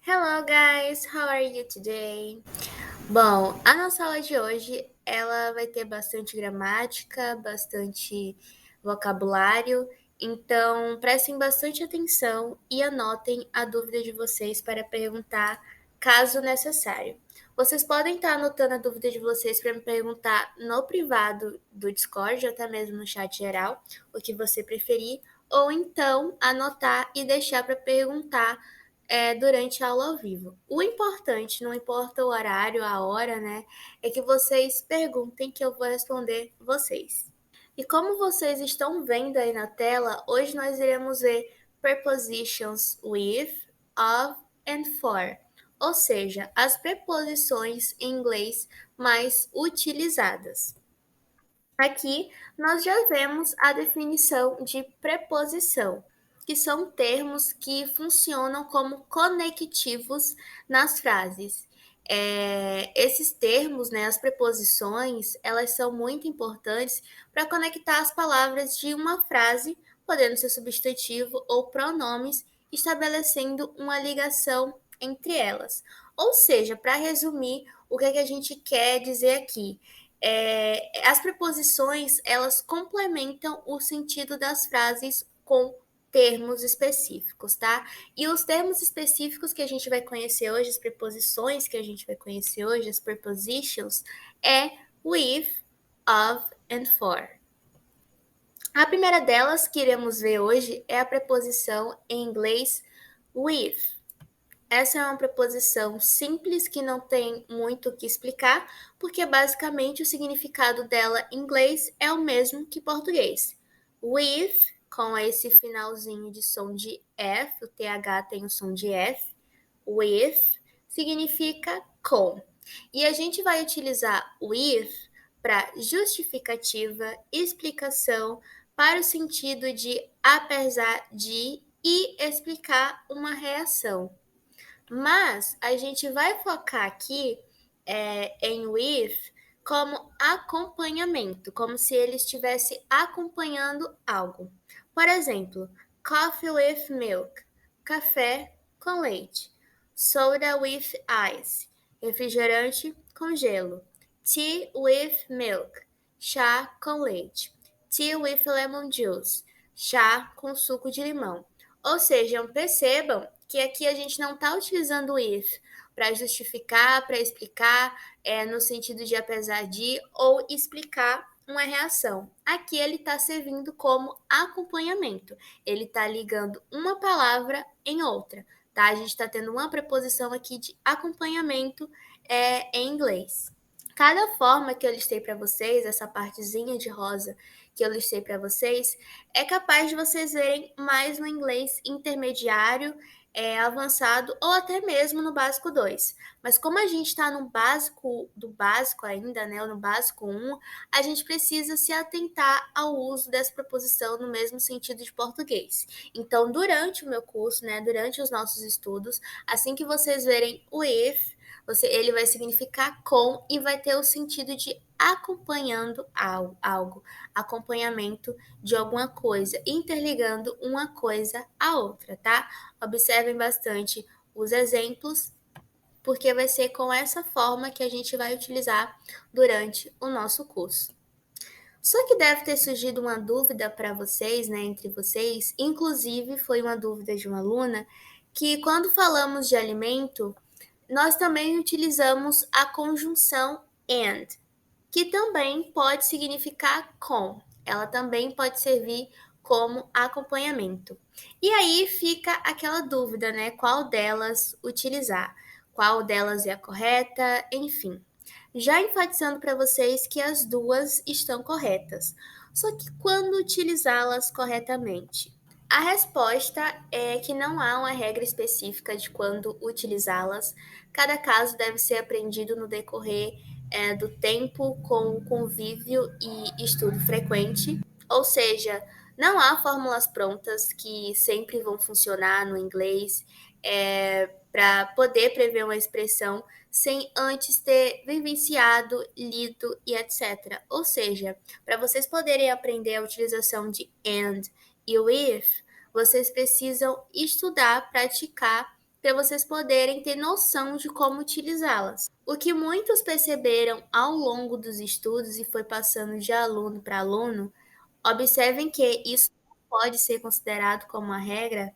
Hello guys, how are you today? Bom, a nossa aula de hoje, ela vai ter bastante gramática, bastante vocabulário, então prestem bastante atenção e anotem a dúvida de vocês para perguntar caso necessário. Vocês podem estar anotando a dúvida de vocês para me perguntar no privado do Discord, ou até mesmo no chat geral, o que você preferir, ou então anotar e deixar para perguntar durante a aula ao vivo. O importante, não importa o horário, a hora, né? É que vocês perguntem que eu vou responder vocês. E como vocês estão vendo aí na tela, hoje nós iremos ver prepositions with, of and for, ou seja, as preposições em inglês mais utilizadas. Aqui nós já vemos a definição de preposição, que são termos que funcionam como conectivos nas frases. Esses termos, né, as preposições, elas são muito importantes para conectar as palavras de uma frase, podendo ser substantivo ou pronomes, estabelecendo uma ligação entre elas. Ou seja, para resumir, o que a gente quer dizer aqui? As preposições, elas complementam o sentido das frases com termos específicos, tá? E os termos específicos que a gente vai conhecer hoje, as preposições que a gente vai conhecer hoje, as prepositions, é with, of and for. A primeira delas que iremos ver hoje é a preposição em inglês with. Essa é uma preposição simples que não tem muito o que explicar, porque basicamente o significado dela em inglês é o mesmo que português. With, com esse finalzinho de som de F, o TH tem o som de F, with significa com. E a gente vai utilizar with para justificativa, explicação, para o sentido de apesar de e explicar uma reação. Mas a gente vai focar aqui em with como acompanhamento, como se ele estivesse acompanhando algo. Por exemplo, coffee with milk, café com leite. Soda with ice, refrigerante com gelo. Tea with milk, chá com leite. Tea with lemon juice, chá com suco de limão. Ou seja, percebam que aqui a gente não está utilizando o if para justificar, para explicar, no sentido de apesar de, ou explicar uma reação. Aqui ele está servindo como acompanhamento. Ele está ligando uma palavra em outra, tá? A gente está tendo uma preposição aqui de acompanhamento em inglês. Cada forma que eu listei para vocês, essa partezinha de rosa que eu listei para vocês, é capaz de vocês verem mais no inglês intermediário, avançado ou até mesmo no básico 2. Mas como a gente está no básico do básico ainda, né, ou no básico 1, a gente precisa se atentar ao uso dessa preposição no mesmo sentido de português. Então, durante o meu curso, né, durante os nossos estudos, assim que vocês verem o if, ele vai significar com e vai ter o sentido de acompanhando algo, acompanhamento de alguma coisa, interligando uma coisa à outra, tá? Observem bastante os exemplos, porque vai ser com essa forma que a gente vai utilizar durante o nosso curso. Só que deve ter surgido uma dúvida para vocês, né, entre vocês, inclusive foi uma dúvida de uma aluna, que quando falamos de alimento, nós também utilizamos a conjunção and, que também pode significar com. Ela também pode servir como acompanhamento. E aí fica aquela dúvida, né? Qual delas utilizar? Qual delas é a correta? Enfim. Já enfatizando para vocês que as duas estão corretas. Só que quando utilizá-las corretamente? A resposta é que não há uma regra específica de quando utilizá-las. Cada caso deve ser aprendido no decorrer do tempo com convívio e estudo frequente. Ou seja, não há fórmulas prontas que sempre vão funcionar no inglês para poder prever uma expressão sem antes ter vivenciado, lido e etc. Ou seja, para vocês poderem aprender a utilização de and e with, vocês precisam estudar, praticar para vocês poderem ter noção de como utilizá-las. O que muitos perceberam ao longo dos estudos e foi passando de aluno para aluno, observem que isso não pode ser considerado como uma regra,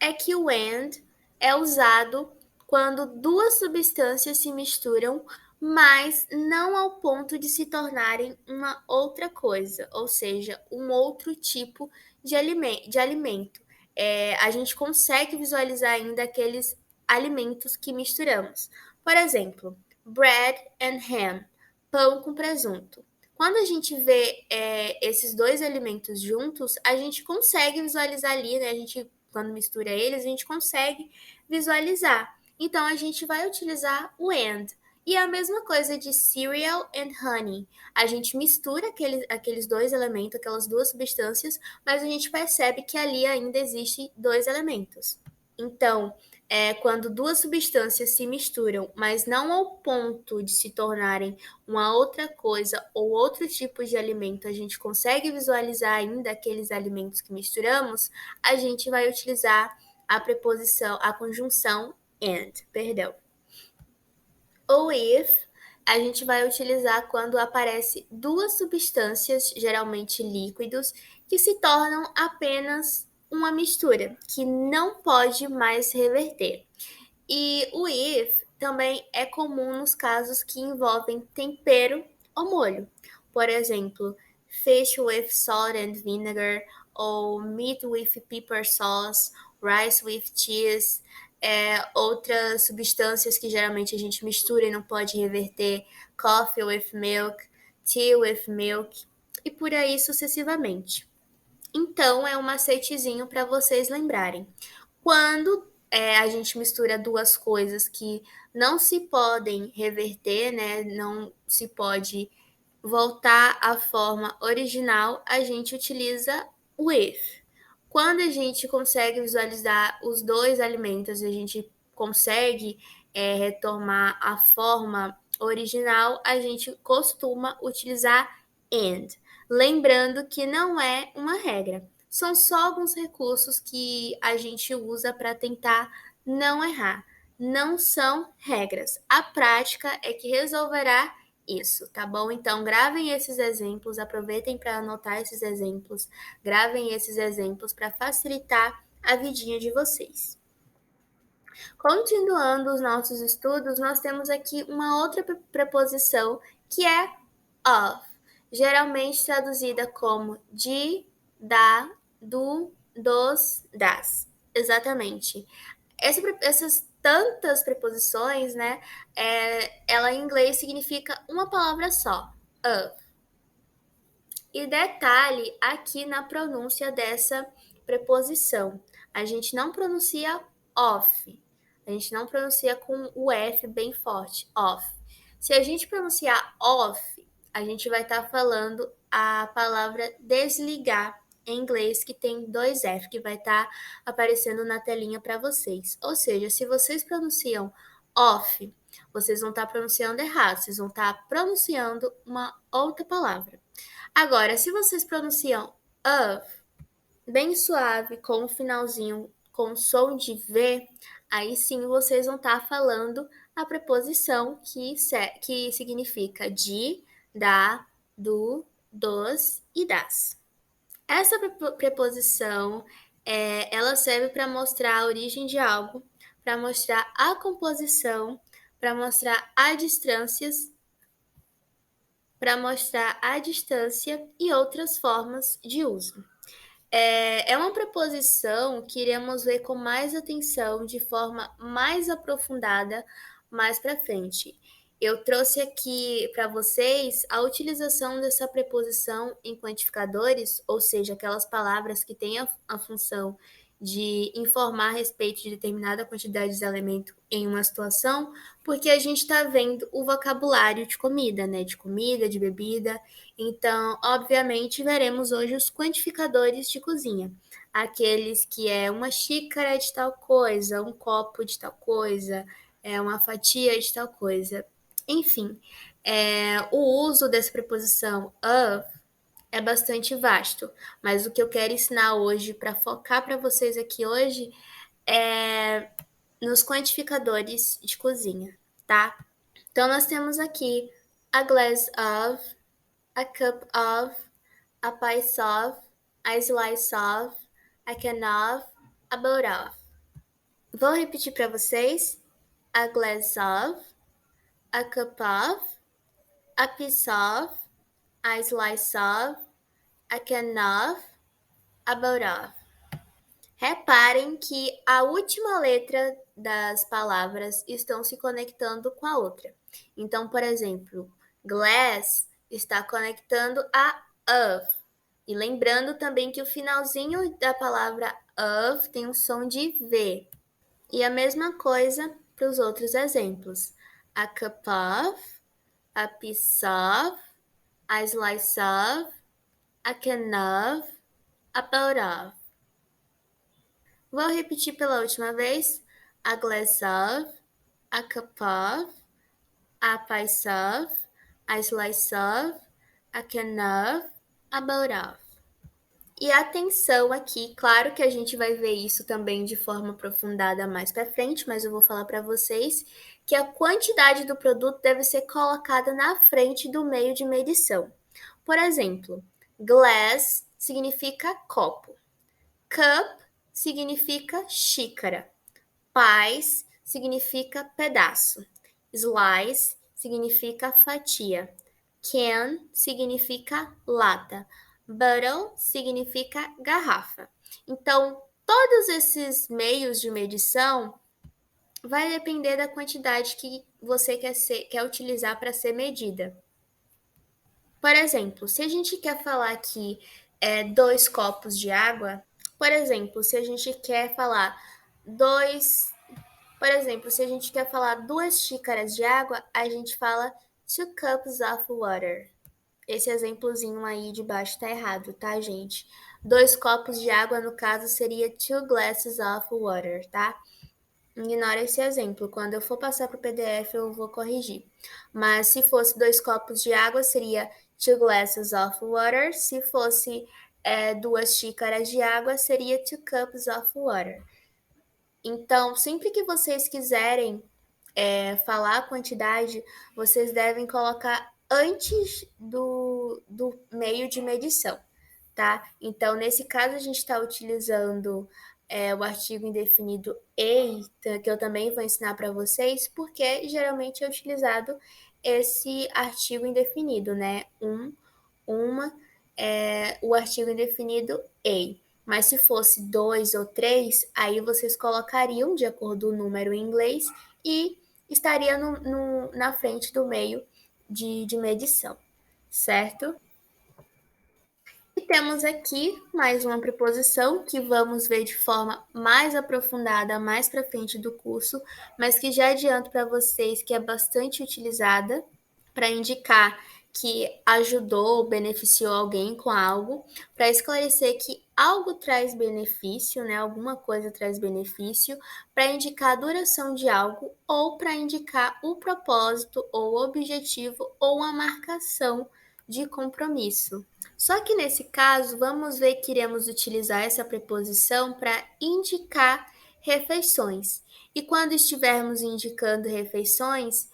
é que o and é usado quando duas substâncias se misturam, mas não ao ponto de se tornarem uma outra coisa, ou seja, um outro tipo de alimento. A gente consegue visualizar ainda aqueles alimentos que misturamos. Por exemplo, bread and ham, pão com presunto. Quando a gente vê esses dois alimentos juntos, a gente consegue visualizar ali, né? A gente, quando mistura eles, a gente consegue visualizar. Então, a gente vai utilizar o and. E a mesma coisa de cereal and honey. A gente mistura aqueles dois elementos, aquelas duas substâncias, mas a gente percebe que ali ainda existem dois elementos. Então, quando duas substâncias se misturam, mas não ao ponto de se tornarem uma outra coisa ou outro tipo de alimento, a gente consegue visualizar ainda aqueles alimentos que misturamos, a gente vai utilizar a preposição, a conjunção and, perdão. Ou if, a gente vai utilizar quando aparece duas substâncias, geralmente líquidos, que se tornam apenas uma mistura, que não pode mais reverter. E o if também é comum nos casos que envolvem tempero ou molho. Por exemplo, fish with salt and vinegar, ou meat with pepper sauce, rice with cheese, outras substâncias que geralmente a gente mistura e não pode reverter, coffee with milk, tea with milk, e por aí sucessivamente. Então, é um macetezinho para vocês lembrarem. Quando a gente mistura duas coisas que não se podem reverter, né? Não se pode voltar à forma original, a gente utiliza o if. Quando a gente consegue visualizar os dois alimentos, a gente consegue retomar a forma original, a gente costuma utilizar and. Lembrando que não é uma regra, são só alguns recursos que a gente usa para tentar não errar. Não são regras. A prática é que resolverá isso, tá bom? Então, gravem esses exemplos, aproveitem para anotar esses exemplos, gravem esses exemplos para facilitar a vidinha de vocês. Continuando os nossos estudos, nós temos aqui uma outra preposição que é of, geralmente traduzida como de, da, do, dos, das. Exatamente. Essas tantas preposições, né? Ela em inglês significa uma palavra só, of. E detalhe aqui na pronúncia dessa preposição. A gente não pronuncia off. A gente não pronuncia com o F bem forte, off. Se a gente pronunciar off, a gente vai estar falando a palavra desligar em inglês, que tem dois F, que vai estar aparecendo na telinha para vocês. Ou seja, se vocês pronunciam off, vocês vão estar pronunciando errado, vocês vão estar pronunciando uma outra palavra. Agora, se vocês pronunciam of, bem suave, com o finalzinho com som de V, aí sim vocês vão estar falando a preposição que significa de, da, do, dos e das. Essa preposição, ela serve para mostrar a origem de algo, para mostrar a composição, para mostrar a distâncias, para mostrar a distância e outras formas de uso. É uma preposição que iremos ver com mais atenção, de forma mais aprofundada, mais para frente. Eu trouxe aqui para vocês a utilização dessa preposição em quantificadores, ou seja, aquelas palavras que têm a função de informar a respeito de determinada quantidade de elemento em uma situação, porque a gente está vendo o vocabulário de comida, né? De comida, de bebida. Então, obviamente, veremos hoje os quantificadores de cozinha. Aqueles que é uma xícara de tal coisa, um copo de tal coisa, uma fatia de tal coisa. Enfim, o uso dessa preposição of é bastante vasto, mas o que eu quero ensinar hoje, para focar para vocês aqui hoje, é nos quantificadores de cozinha, tá? Então, nós temos aqui a glass of, a cup of, a piece of, a slice of, a can of, a boat of. Vou repetir para vocês: a glass of, a cup of, a piece of, a slice of, a can of, a boat of. Reparem que a última letra das palavras estão se conectando com a outra. Então, por exemplo, glass está conectando a of. E lembrando também que o finalzinho da palavra of tem um som de V. E a mesma coisa para os outros exemplos. A cup of, a piece of, a slice of, a can of, a boat of. Vou repetir pela última vez: a glass of, a cup of, a piece of, a slice of, a can of, a boat of. E atenção aqui, claro que a gente vai ver isso também de forma aprofundada mais para frente, mas eu vou falar para vocês que a quantidade do produto deve ser colocada na frente do meio de medição. Por exemplo, glass significa copo, cup significa xícara, pies significa pedaço, slice significa fatia, can significa lata, bottle significa garrafa. Então, todos esses meios de medição vai depender da quantidade que você quer utilizar para ser medida. Por exemplo, se a gente quer falar aqui 2 copos de água, por exemplo, se a gente quer falar dois, por exemplo, se a gente quer falar 2 xícaras de água, a gente fala 2 cups of water. Esse exemplozinho aí de baixo tá errado, tá, gente? 2 copos de água, no caso, seria 2 glasses of water, tá? Ignora esse exemplo. Quando eu for passar para o PDF, eu vou corrigir. Mas se fosse 2 copos de água, seria 2 glasses of water. Se fosse 2 xícaras de água, seria 2 cups of water. Então, sempre que vocês quiserem falar a quantidade, vocês devem colocar antes do meio de medição, tá? Então, nesse caso, a gente está utilizando o artigo indefinido a, que eu também vou ensinar para vocês, porque geralmente é utilizado esse artigo indefinido, né? Uma, o artigo indefinido a. Mas se fosse 2 ou 3, aí vocês colocariam de acordo com o número em inglês e estaria na frente do meio de medição, certo? E temos aqui mais uma preposição que vamos ver de forma mais aprofundada mais para frente do curso, mas que já adianto para vocês que é bastante utilizada para indicar que ajudou, beneficiou alguém com algo, para esclarecer que algo traz benefício, né? Alguma coisa traz benefício, para indicar a duração de algo ou para indicar o propósito ou objetivo ou a marcação de compromisso. Só que nesse caso, vamos ver que iremos utilizar essa preposição para indicar refeições. E quando estivermos indicando refeições,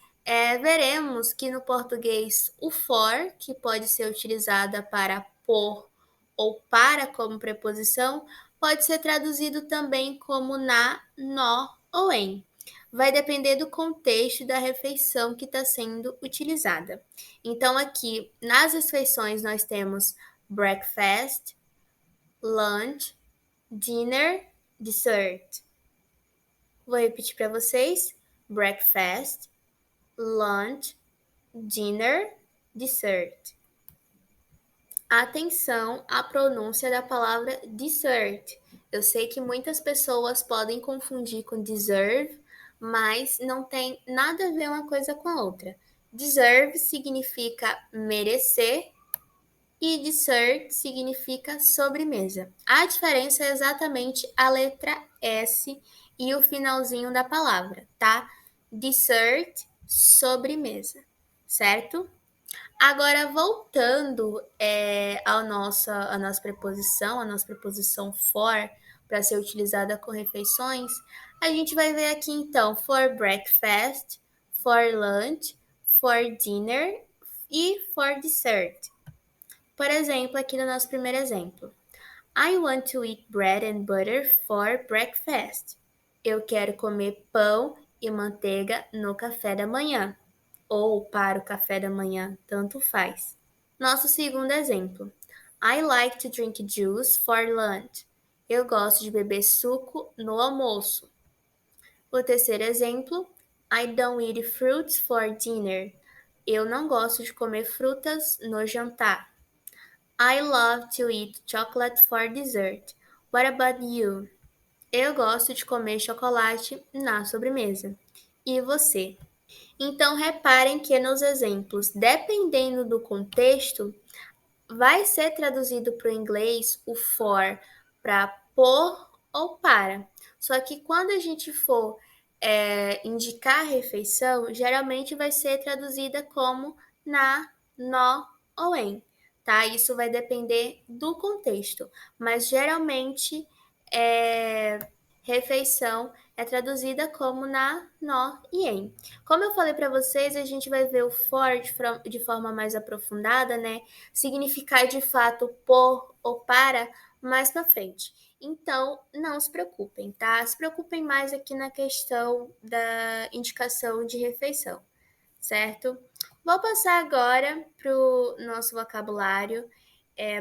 veremos que no português o for, que pode ser utilizada para por ou para como preposição, pode ser traduzido também como na, no ou em. Vai depender do contexto da refeição que está sendo utilizada. Então, aqui nas refeições nós temos breakfast, lunch, dinner, dessert. Vou repetir para vocês: breakfast, lunch, dinner, dessert. Atenção à pronúncia da palavra dessert. Eu sei que muitas pessoas podem confundir com deserve, mas não tem nada a ver uma coisa com a outra. Deserve significa merecer e dessert significa sobremesa. A diferença é exatamente a letra S e o finalzinho da palavra, tá? Dessert, sobremesa, certo? Agora, voltando à nossa preposição for, para ser utilizada com refeições, a gente vai ver aqui então for breakfast, for lunch, for dinner e for dessert. Por exemplo, aqui no nosso primeiro exemplo. I want to eat bread and butter for breakfast. Eu quero comer pão e manteiga no café da manhã. Ou para o café da manhã, tanto faz. Nosso segundo exemplo. I like to drink juice for lunch. Eu gosto de beber suco no almoço. O terceiro exemplo. I don't eat fruits for dinner. Eu não gosto de comer frutas no jantar. I love to eat chocolate for dessert. What about you? Eu gosto de comer chocolate na sobremesa. E você? Então, reparem que nos exemplos, dependendo do contexto, vai ser traduzido para o inglês o for para por ou para. Só que quando a gente for indicar a refeição, geralmente vai ser traduzida como na, no ou em, tá? Isso vai depender do contexto, mas geralmente refeição é traduzida como na, no e em. Como eu falei para vocês, a gente vai ver o for de forma mais aprofundada, né? Significar de fato por ou para mais para frente. Então, não se preocupem, tá? Se preocupem mais aqui na questão da indicação de refeição, certo? Vou passar agora para o nosso vocabulário.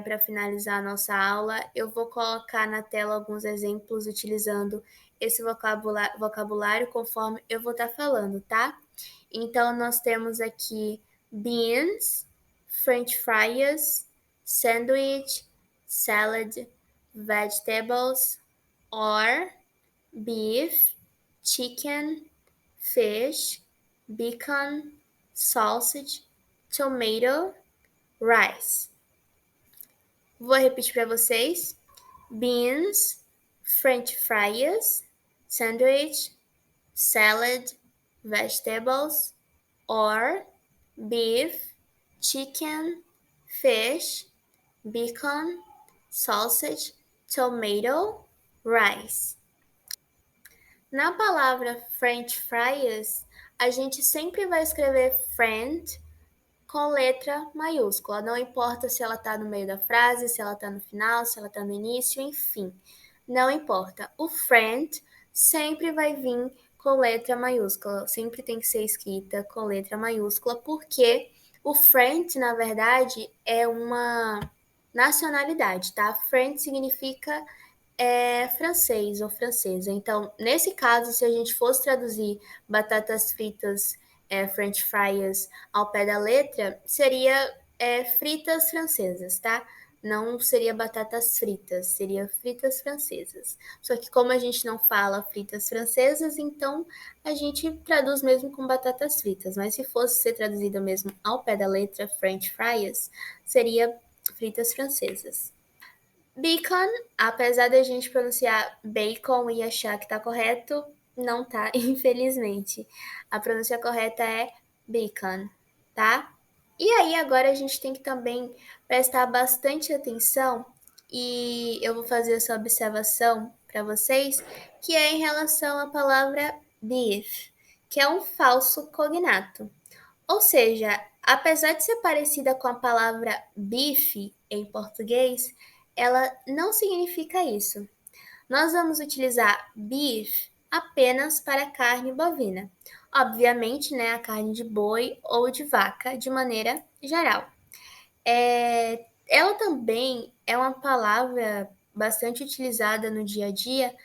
Para finalizar a nossa aula, eu vou colocar na tela alguns exemplos utilizando esse vocabulário conforme eu vou estar falando, tá? Então, nós temos aqui beans, French fries, sandwich, salad, vegetables, or beef, chicken, fish, bacon, sausage, tomato, rice. Vou repetir para vocês: beans, French fries, sandwich, salad, vegetables, or beef, chicken, fish, bacon, sausage, tomato, rice. Na palavra French fries, a gente sempre vai escrever French com letra maiúscula. Não importa se ela está no meio da frase, se ela está no final, se ela está no início, enfim. Não importa. O French sempre vai vir com letra maiúscula. Sempre tem que ser escrita com letra maiúscula, porque o French, na verdade, é uma nacionalidade, tá? French significa francês ou francesa. Então, nesse caso, se a gente fosse traduzir batatas fritas, French fries ao pé da letra, seria fritas francesas, tá? Não seria batatas fritas, seria fritas francesas. Só que como a gente não fala fritas francesas, então a gente traduz mesmo com batatas fritas. Mas se fosse ser traduzido mesmo ao pé da letra French fries, seria fritas francesas. Bacon, apesar da gente pronunciar bacon e achar que tá correto, não tá, infelizmente. A pronúncia correta é bacon, tá? E aí agora a gente tem que também prestar bastante atenção e eu vou fazer essa observação para vocês, que é em relação à palavra beef, que é um falso cognato. Ou seja, apesar de ser parecida com a palavra bife em português, ela não significa isso. Nós vamos utilizar beef apenas para carne bovina. Obviamente, né, a carne de boi ou de vaca de maneira geral. Ela também é uma palavra bastante utilizada no dia a dia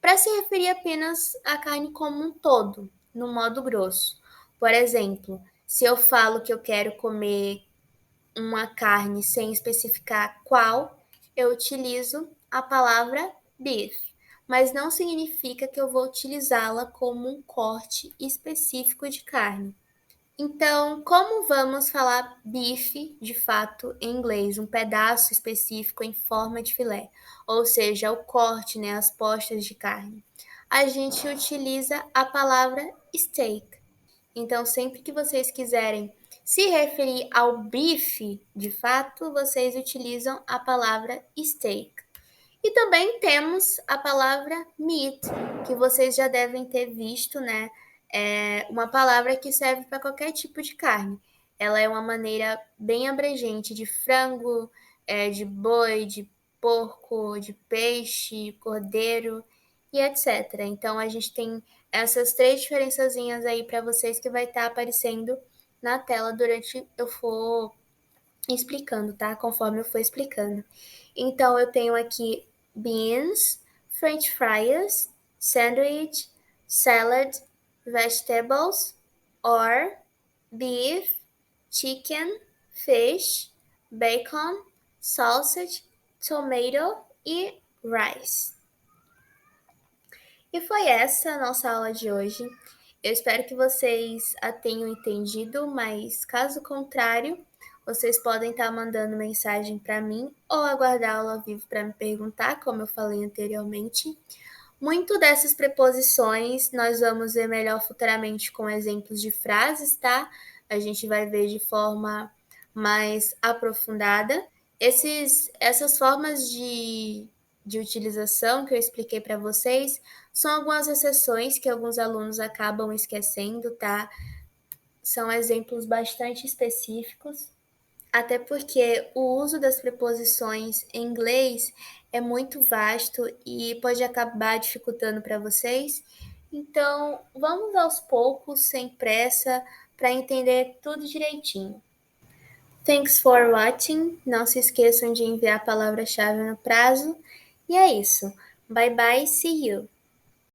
para se referir apenas à carne como um todo, no modo grosso. Por exemplo, se eu falo que eu quero comer uma carne sem especificar qual, eu utilizo a palavra beef, mas não significa que eu vou utilizá-la como um corte específico de carne. Então, como vamos falar bife de fato em inglês, um pedaço específico em forma de filé, ou seja, o corte, né, as postas de carne? A gente utiliza a palavra steak. Então, sempre que vocês quiserem se referir ao bife de fato, vocês utilizam a palavra steak. E também temos a palavra meat, que vocês já devem ter visto, né? É uma palavra que serve para qualquer tipo de carne. Ela é uma maneira bem abrangente de frango, de boi, de porco, de peixe, cordeiro e etc. Então a gente tem essas três diferençazinhas aí para vocês que vai estar aparecendo na tela durante eu for explicando, tá? Conforme eu for explicando. Então, eu tenho aqui beans, french fries, sandwich, salad, vegetables, or beef, chicken, fish, bacon, sausage, tomato e rice. E foi essa a nossa aula de hoje. Eu espero que vocês a tenham entendido, mas caso contrário, vocês podem estar mandando mensagem para mim ou aguardar a aula ao vivo para me perguntar, como eu falei anteriormente. Muito dessas preposições nós vamos ver melhor futuramente com exemplos de frases, tá? A gente vai ver de forma mais aprofundada. Essas formas de utilização que eu expliquei para vocês são algumas exceções que alguns alunos acabam esquecendo, tá? São exemplos bastante específicos, até porque o uso das preposições em inglês é muito vasto e pode acabar dificultando para vocês. Então, vamos aos poucos, sem pressa, para entender tudo direitinho. Thanks for watching. Não se esqueçam de enviar a palavra-chave no prazo. E é isso. Bye bye, see you.